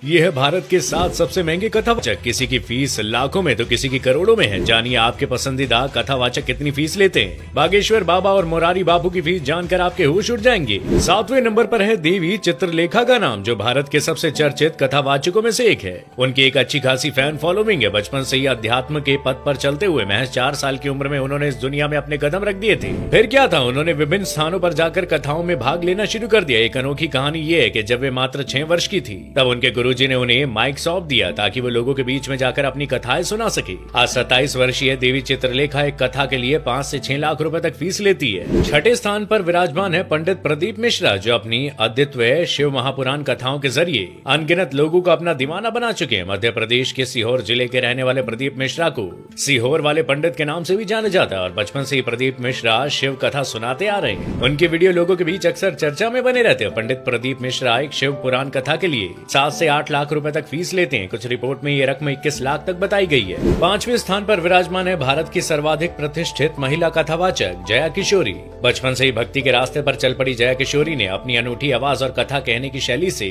ये है भारत के 7 सबसे महंगे कथावाचक। किसी की फीस लाखों में तो किसी की करोड़ों में है। जानिए आपके पसंदीदा कथावाचक कितनी फीस लेते हैं। बागेश्वर बाबा और मोरारी बापू की फीस जानकर आपके होश उड़ जाएंगे। 7वें नंबर पर है देवी चित्रलेखा का नाम, जो भारत के सबसे चर्चित कथावाचकों में से एक है। उनकी एक अच्छी खासी फैन फॉलोइंग है। बचपन से ही अध्यात्म के पथ पर चलते हुए महज 4 साल की उम्र में उन्होंने इस दुनिया में अपने कदम रख दिए थे। फिर क्या था, उन्होंने विभिन्न स्थानों पर जाकर कथाओं में भाग लेना शुरू कर दिया। एक अनोखी कहानी ये है कि जब वे मात्र 6 वर्ष की थी तब उनके गुरुजी ने उन्हें माइक सौंप दिया ताकि वो लोगों के बीच में जाकर अपनी कथाएं सुना सके। आज 27 वर्षीय देवी चित्रलेखा एक कथा के लिए 5 से 6 लाख रुपए तक फीस लेती है। छठे स्थान पर विराजमान है पंडित प्रदीप मिश्रा, जो अपनी अद्वितीय शिव महापुराण कथाओं के जरिए अनगिनत लोगों को अपना दीवाना बना चुके हैं। मध्य प्रदेश के सीहोर जिले के रहने वाले प्रदीप मिश्रा को सीहोर वाले पंडित के नाम से भी जाना जाता है और बचपन से ही प्रदीप मिश्रा शिव कथा सुनाते आ रहे हैं। उनके वीडियो लोगों के बीच अक्सर चर्चा में बने रहते हैं। पंडित प्रदीप मिश्रा एक शिव पुराण कथा के लिए 7 से 8 लाख रुपए तक फीस लेते हैं। कुछ रिपोर्ट में ये रकम 21 लाख तक बताई गई है। 5वें स्थान पर विराजमान है भारत की सर्वाधिक प्रतिष्ठित महिला कथावाचक जया किशोरी। बचपन से ही भक्ति के रास्ते पर चल पड़ी जया किशोरी ने अपनी अनूठी आवाज और कथा कहने की शैली से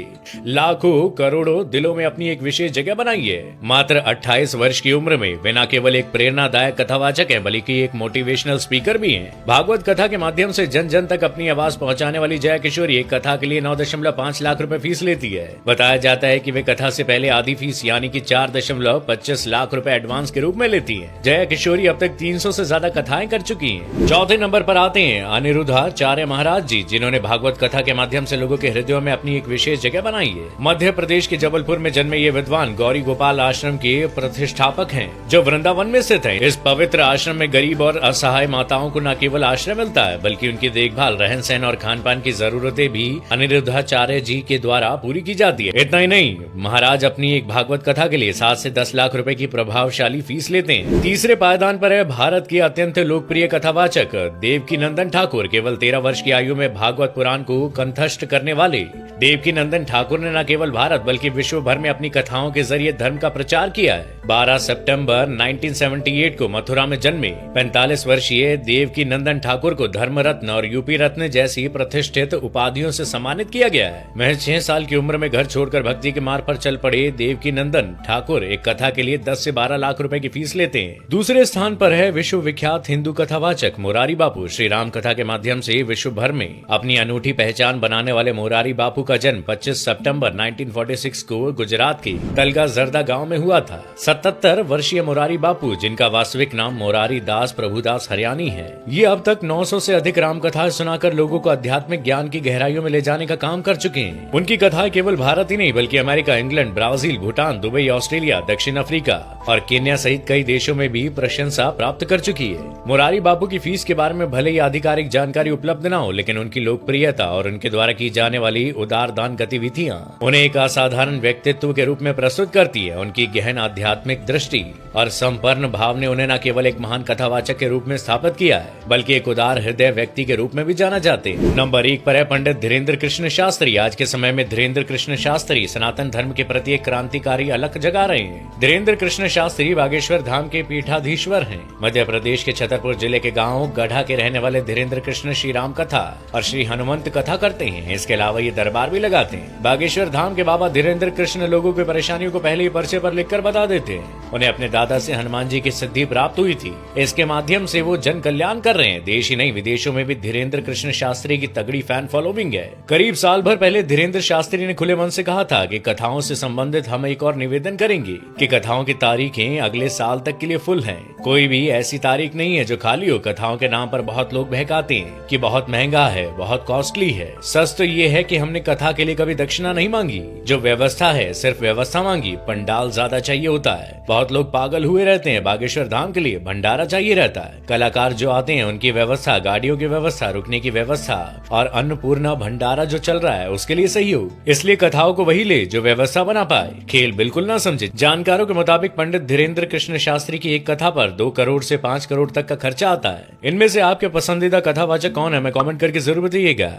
लाखों करोड़ों दिलों में अपनी एक विशेष जगह बनाई है। मात्र 28 वर्ष की उम्र में वे न केवल एक प्रेरणादायक कथावाचक है बल्कि एक मोटिवेशनल स्पीकर भी है। भागवत कथा के माध्यम से जन जन तक अपनी आवाज पहुंचाने वाली जया किशोरी एक कथा के लिए 9.5 लाख रुपए फीस लेती है। बताया जाता है कि वे कथा से पहले आधी फीस यानी कि 4.25 लाख रुपए एडवांस के रूप में लेती है। जया किशोरी अब तक 300 से ज्यादा कथाएं कर चुकी हैं। चौथे नंबर पर आते हैं अनिरुद्धाचार्य महाराज जी, जिन्होंने भागवत कथा के माध्यम से लोगों के हृदयों में अपनी एक विशेष जगह बनाई है। मध्य प्रदेश के जबलपुर में जन्मे ये विद्वान गौरी गोपाल आश्रम के प्रतिष्ठापक हैं, जो वृंदावन में स्थित है। इस पवित्र आश्रम में गरीब और असहाय माताओं को न केवल आश्रय मिलता है बल्कि उनकी देखभाल, रहन सहन और खान पान की जरूरतें भी अनिरुद्धाचार्य जी के द्वारा पूरी की जाती है। इतना ही नहीं, महाराज अपनी एक भागवत कथा के लिए 7 से 10 लाख रुपए की प्रभावशाली फीस लेते हैं। तीसरे पायदान पर है भारत के अत्यंत लोकप्रिय कथावाचक देवकीनंदन ठाकुर। केवल 13 वर्ष की आयु में भागवत पुराण को कंठस्थ करने वाले देवकीनंदन ठाकुर ने न केवल भारत बल्कि विश्व भर में अपनी कथाओं के जरिए धर्म का प्रचार किया है। 12 सितंबर 1978 को मथुरा में जन्मे 45 वर्षीय देवकीनंदन ठाकुर को धर्म रत्न और यूपी रत्न जैसी प्रतिष्ठित उपाधियों से सम्मानित किया गया है। महज 6 साल की उम्र में घर छोड़कर भक्ति के मार्ग पर चल पड़े देवकीनंदन ठाकुर एक कथा के लिए 10 से 12 लाख रुपए की फीस लेते हैं। दूसरे स्थान पर है विश्व विख्यात हिंदू कथावाचक मोरारी बापू। श्री राम कथा के माध्यम से विश्व भर में अपनी अनूठी पहचान बनाने वाले मोरारी बापू का जन्म 25 सितंबर 1946 को गुजरात के तलगा जरदा गांव में हुआ था। 77 वर्षीय मोरारी बापू, जिनका वास्तविक नाम मोरारी दास प्रभुदास हरियाणी है, ये अब तक 900 से अधिक राम कथाएं सुनाकर लोगों को आध्यात्मिक ज्ञान की गहराइयों में ले जाने का काम कर चुके हैं। उनकी कथाएं केवल भारत ही नहीं बल्कि America, England, Brazil, Bhutan, Dubai, Australia, दक्षिण अफ्रीका और केन्या सहित कई देशों में भी प्रशंसा प्राप्त कर चुकी है। मोरारी बापू की फीस के बारे में भले ही आधिकारिक जानकारी उपलब्ध न हो, लेकिन उनकी लोकप्रियता और उनके द्वारा की जाने वाली उदार दान गतिविधियां उन्हें एक असाधारण व्यक्तित्व के रूप में प्रस्तुत करती है। उनकी गहन आध्यात्मिक दृष्टि और संपन्न भाव ने उन्हें न केवल एक महान कथावाचक के रूप में स्थापित किया है बल्कि एक उदार हृदय व्यक्ति के रूप में भी जाना जाते हैं। नंबर 1 पर है पंडित धीरेन्द्र कृष्ण शास्त्री। आज के समय में धीरेन्द्र कृष्ण शास्त्री सनातन धर्म के प्रति एक क्रांतिकारी अलख जगा रहे हैं। धीरेन्द्र कृष्ण शास्त्री बागेश्वर धाम के पीठाधीश्वर हैं। मध्य प्रदेश के छतरपुर जिले के गांव गढ़ा के रहने वाले धीरेन्द्र कृष्ण श्री राम कथा और श्री हनुमंत कथा करते हैं। इसके अलावा ये दरबार भी लगाते हैं। बागेश्वर धाम के बाबा धीरेन्द्र कृष्ण लोगों की परेशानियों को पहले ही पर्चे पर लिखकर बता देते हैं। उन्हें अपने दादा से हनुमान जी की सिद्धि प्राप्त हुई थी। इसके माध्यम से वो जन कल्याण कर रहे हैं। देश ही नहीं विदेशों में भी धीरेन्द्र कृष्ण शास्त्री की तगड़ी फैन फॉलोइंग है। करीब साल भर पहले धीरेन्द्र शास्त्री ने खुले मन से कहा था कि कथाओं से संबंधित हम एक और निवेदन करेंगे कि कथाओं की तारीखें अगले साल तक के लिए फुल हैं। कोई भी ऐसी तारीख नहीं है जो खाली हो। कथाओं के नाम पर बहुत लोग बहकाते हैं कि बहुत महंगा है, बहुत कॉस्टली है। सच तो ये है कि हमने कथा के लिए कभी दक्षिणा नहीं मांगी। जो व्यवस्था है सिर्फ व्यवस्था मांगी। पंडाल ज्यादा चाहिए होता है। बहुत लोग पागल हुए रहते हैं। बागेश्वर धाम के लिए भंडारा चाहिए रहता है। कलाकार जो आते हैं उनकी व्यवस्था, गाड़ियों की व्यवस्था, रुकने की व्यवस्था और अन्नपूर्णा भंडारा जो चल रहा है उसके लिए सही हो। इसलिए कथाओं को वही ले जो व्यवस्था बना पाए, खेल बिल्कुल ना समझे। जानकारों के मुताबिक पंडित धीरेन्द्र कृष्ण शास्त्री की एक कथा पर 2 करोड़ से 5 करोड़ तक का खर्चा आता है। इनमें से आपके पसंदीदा कथावाचक कौन है, हमें कमेंट करके जरूर बताइएगा।